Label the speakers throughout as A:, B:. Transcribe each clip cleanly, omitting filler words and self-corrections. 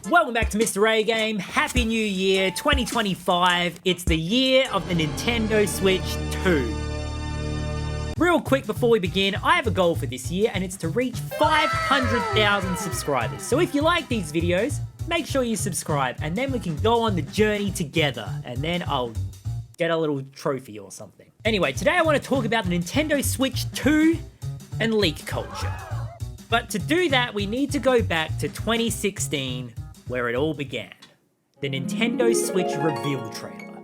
A: Welcome back to mr-agame. Happy New Year 2025. It's the year of the Nintendo Switch 2. Real quick before we begin, I have a goal for this year and it's to reach 500,000 subscribers. So if you like these videos, make sure you subscribe and then we can go on the journey together and then I'll get a little trophy or something. Anyway, today I want to talk about the Nintendo Switch 2 and leak culture. But to do that, we need to go back to 2016, where it all began. The Nintendo Switch reveal trailer.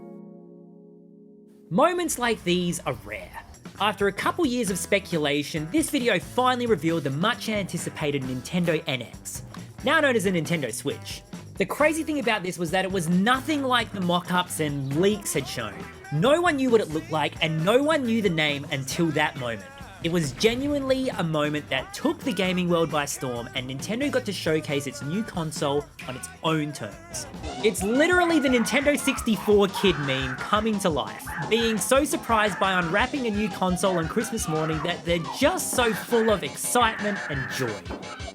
A: Moments like these are rare. After a couple years of speculation, this video finally revealed the much anticipated Nintendo NX, now known as the Nintendo Switch. The crazy thing about this was that it was nothing like the mock-ups and leaks had shown. No one knew what it looked like and no one knew the name until that moment. It was genuinely a moment that took the gaming world by storm and Nintendo got to showcase its new console on its own terms. It's literally the Nintendo 64 kid meme coming to life, being so surprised by unwrapping a new console on Christmas morning that they're just so full of excitement and joy.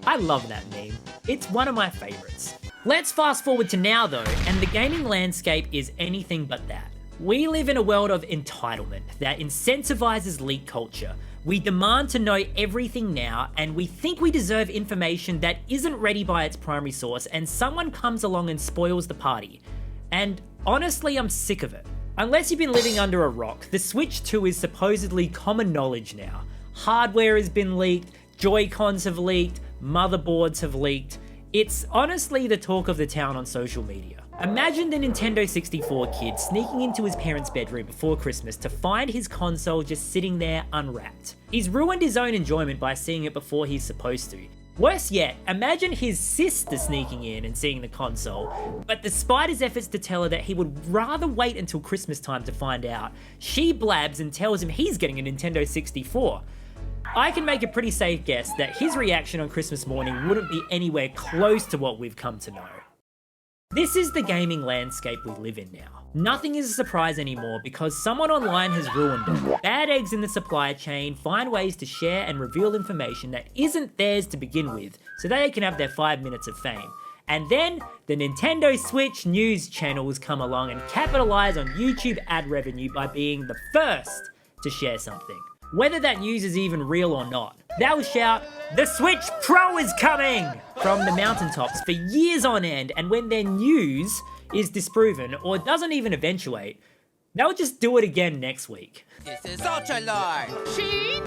A: I love that meme. It's one of my favorites. Let's fast forward to now though, and the gaming landscape is anything but that. We live in a world of entitlement that incentivizes leak culture. We demand to know everything now, and we think we deserve information that isn't ready by its primary source, and someone comes along and spoils the party. And honestly, I'm sick of it. Unless you've been living under a rock, the Switch 2 is supposedly common knowledge now. Hardware has been leaked, Joy-Cons have leaked, motherboards have leaked. It's honestly the talk of the town on social media. Imagine the Nintendo 64 kid sneaking into his parents' bedroom before Christmas to find his console just sitting there unwrapped. He's ruined his own enjoyment by seeing it before he's supposed to. Worse yet, imagine his sister sneaking in and seeing the console, but despite his efforts to tell her that he would rather wait until Christmas time to find out, she blabs and tells him he's getting a Nintendo 64. I can make a pretty safe guess that his reaction on Christmas morning wouldn't be anywhere close to what we've come to know. This is the gaming landscape we live in now. Nothing is a surprise anymore because someone online has ruined it. Bad eggs in the supply chain find ways to share and reveal information that isn't theirs to begin with, so they can have their 5 minutes of fame. And then, the Nintendo Switch news channels come along and capitalize on YouTube ad revenue by being the first to share something. Whether that news is even real or not. They'll shout, "The Switch Pro is coming!" from the mountaintops for years on end, and when their news is disproven or doesn't even eventuate, they'll just do it again next week.
B: This is Ultra Lord!
C: Sheen,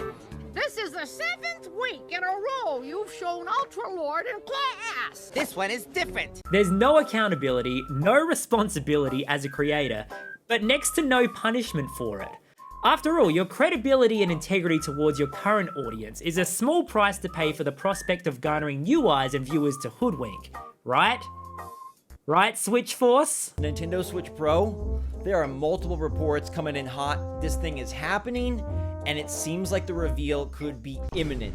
C: this is the 7th week in a row you've shown Ultra Lord in class!
B: This one is different!
A: There's no accountability, no responsibility as a creator, but next to no punishment for it. After all, your credibility and integrity towards your current audience is a small price to pay for the prospect of garnering new eyes and viewers to hoodwink, right? Right, Switch Force?
D: Nintendo Switch Pro, there are multiple reports coming in hot. This thing is happening, and it seems like the reveal could be imminent.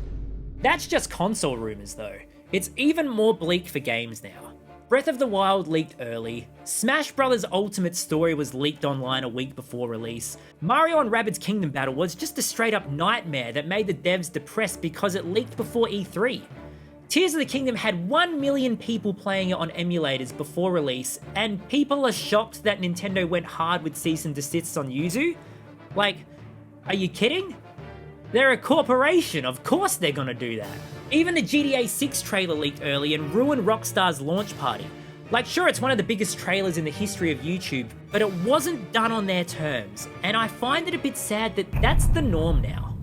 A: That's just console rumors though. It's even more bleak for games now. Breath of the Wild leaked early, Smash Bros. Ultimate Story was leaked online a week before release, Mario and Rabbids Kingdom Battle was just a straight up nightmare that made the devs depressed because it leaked before E3. Tears of the Kingdom had 1 million people playing it on emulators before release, and people are shocked that Nintendo went hard with cease and desists on Yuzu? Like, are you kidding? They're a corporation, of course they're gonna do that. Even the GTA 6 trailer leaked early and ruined Rockstar's launch party. Like, sure, it's one of the biggest trailers in the history of YouTube, but it wasn't done on their terms, and I find it a bit sad that that's the norm now.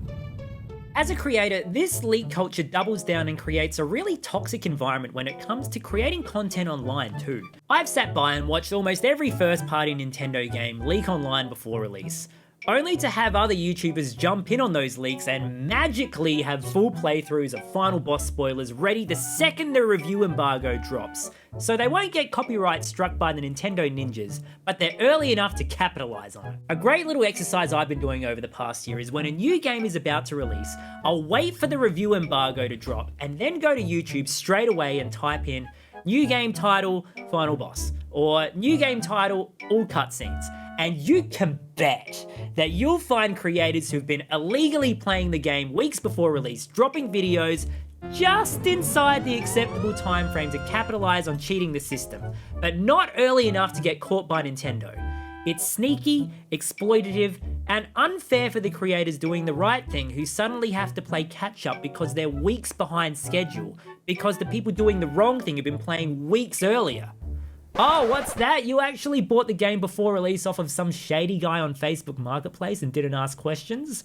A: As a creator, this leak culture doubles down and creates a really toxic environment when it comes to creating content online too. I've sat by and watched almost every first-party Nintendo game leak online before release, only to have other YouTubers jump in on those leaks and magically have full playthroughs of final boss spoilers ready the second the review embargo drops. So they won't get copyright struck by the Nintendo ninjas, but they're early enough to capitalize on it. A great little exercise I've been doing over the past year is when a new game is about to release, I'll wait for the review embargo to drop and then go to YouTube straight away and type in new game title, final boss, or new game title, all cutscenes. And you can bet that you'll find creators who've been illegally playing the game weeks before release, dropping videos just inside the acceptable time frame to capitalize on cheating the system, but not early enough to get caught by Nintendo. It's sneaky, exploitative, and unfair for the creators doing the right thing who suddenly have to play catch up because they're weeks behind schedule, because the people doing the wrong thing have been playing weeks earlier. Oh, what's that? You actually bought the game before release off of some shady guy on Facebook Marketplace and didn't ask questions?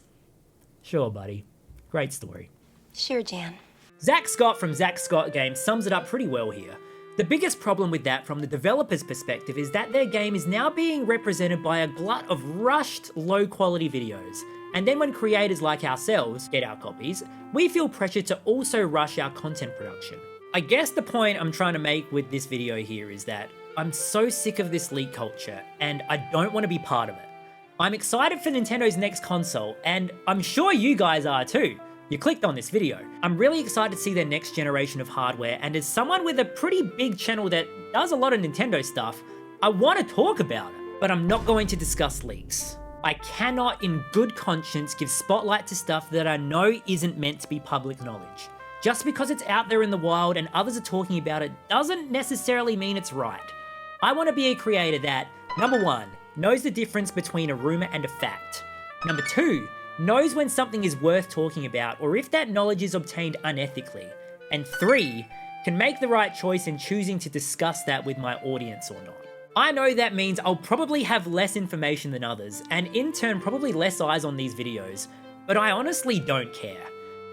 A: Sure, buddy. Great story.
E: Sure, Jan.
A: Zach Scott from Zach Scott Games sums it up pretty well here. The biggest problem with that from the developer's perspective is that their game is now being represented by a glut of rushed, low-quality videos. And then when creators like ourselves get our copies, we feel pressure to also rush our content production. I guess the point I'm trying to make with this video here is that I'm so sick of this leak culture, and I don't want to be part of it. I'm excited for Nintendo's next console, and I'm sure you guys are too. You clicked on this video. I'm really excited to see their next generation of hardware, and as someone with a pretty big channel that does a lot of Nintendo stuff, I want to talk about it, but I'm not going to discuss leaks. I cannot in good conscience give spotlight to stuff that I know isn't meant to be public knowledge. Just because it's out there in the wild and others are talking about it doesn't necessarily mean it's right. I want to be a creator that, number one, knows the difference between a rumor and a fact. Number two, knows when something is worth talking about or if that knowledge is obtained unethically. And three, can make the right choice in choosing to discuss that with my audience or not. I know that means I'll probably have less information than others, and in turn probably less eyes on these videos, but I honestly don't care.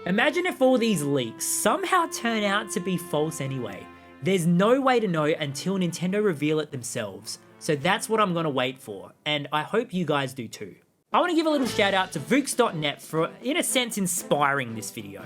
A: Imagine if all these leaks somehow turn out to be false anyway. There's no way to know until Nintendo reveal it themselves, so that's what I'm gonna wait for, and I hope you guys do too. I want to give a little shout out to Vooks.net for, in a sense, inspiring this video.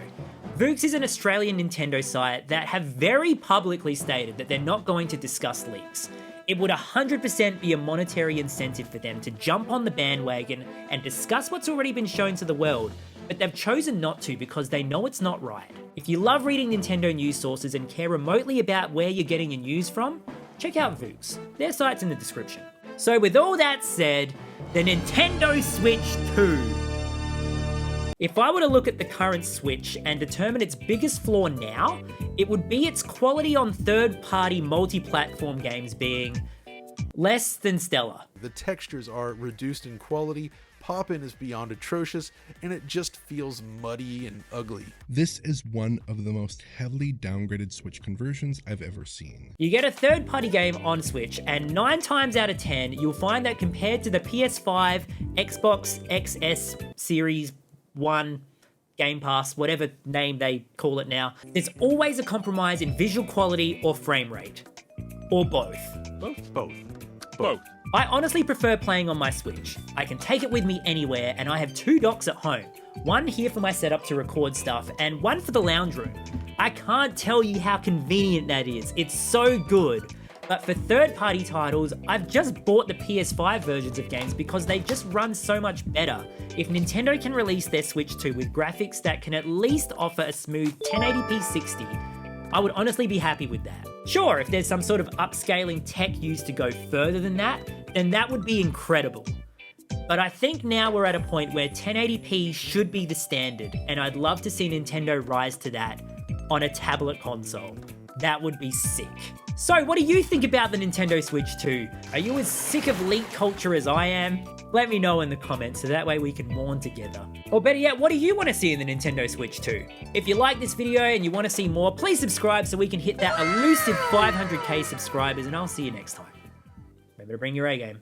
A: Vooks is an Australian Nintendo site that have very publicly stated that they're not going to discuss leaks. It would 100% be a monetary incentive for them to jump on the bandwagon and discuss what's already been shown to the world, but they've chosen not to because they know it's not right. If you love reading Nintendo news sources and care remotely about where you're getting your news from, check out Vooks. Their site's in the description. So with all that said, the Nintendo Switch 2. If I were to look at the current Switch and determine its biggest flaw now, it would be its quality on third-party multi-platform games being less than stellar.
F: The textures are reduced in quality, pop-in is beyond atrocious, and it just feels muddy and ugly.
G: This is one of the most heavily downgraded Switch conversions I've ever seen.
A: You get a third-party game on Switch, and 9 times out of 10, you'll find that compared to the PS5, Xbox XS Series 1, Game Pass, whatever name they call it now, there's always a compromise in visual quality or frame rate. Or both.
F: Both.
A: I honestly prefer playing on my Switch. I can take it with me anywhere, and I have 2 docks at home. One here for my setup to record stuff, and one for the lounge room. I can't tell you how convenient that is. It's so good. But for third-party titles, I've just bought the PS5 versions of games because they just run so much better. If Nintendo can release their Switch 2 with graphics that can at least offer a smooth 1080p 60, I would honestly be happy with that. Sure, if there's some sort of upscaling tech used to go further than that, then that would be incredible. But I think now we're at a point where 1080p should be the standard, and I'd love to see Nintendo rise to that on a tablet console. That would be sick. So what do you think about the Nintendo Switch 2? Are you as sick of leak culture as I am? Let me know in the comments so that way we can mourn together. Or better yet, what do you want to see in the Nintendo Switch 2? If you like this video and you want to see more, please subscribe so we can hit that elusive 500k subscribers, and I'll see you next time. Remember to bring your A game.